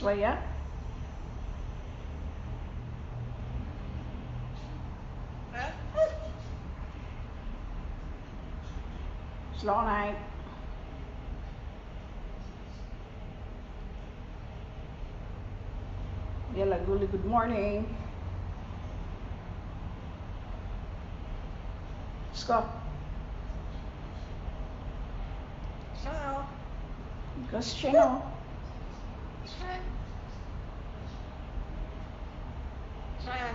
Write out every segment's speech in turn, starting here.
شوية. شلونك؟ يلا قولي good morning. Let's go. Ciao. Gostino. Ciao.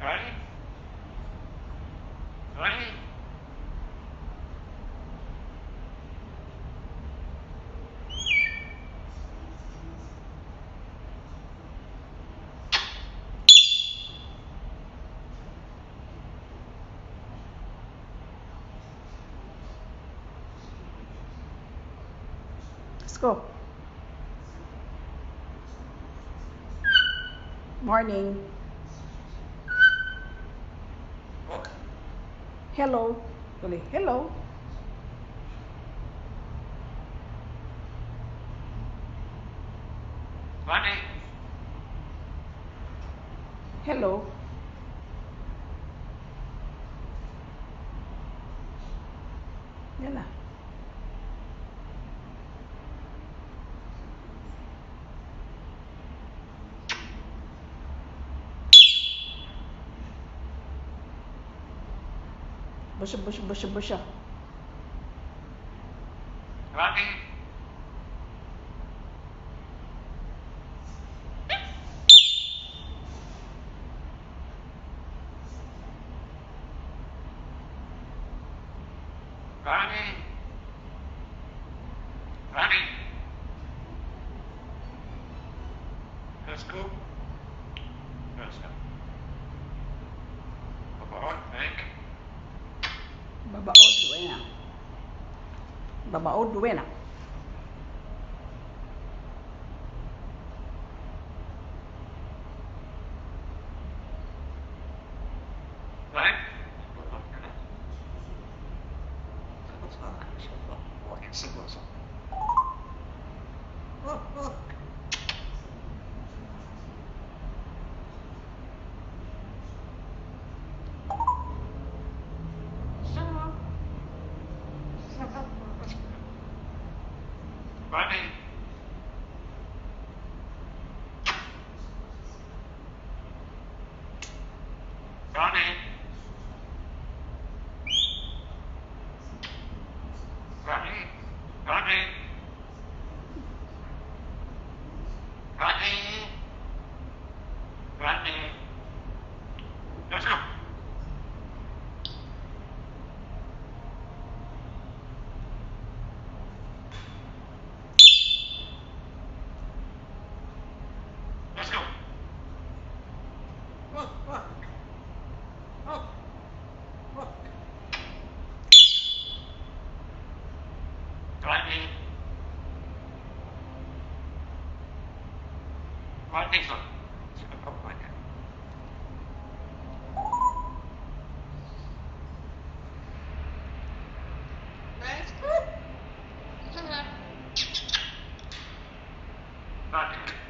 Ready? Ready? Let's go. Morning. Look. Hello. Uli, hello. Ready? Hello. Yala. Busha, busha, busha, busha. Ready? Ready? Ready? Let's go. Let's go. About think. Babaod, buena. Babaod, buena. Right? Ready? Ready? Ready? Ready? Ready? Ready? Let's go. Let's go. Look, look. Look. Look. Ready? Ready, sir. Oh, my God. Let's go. Ready?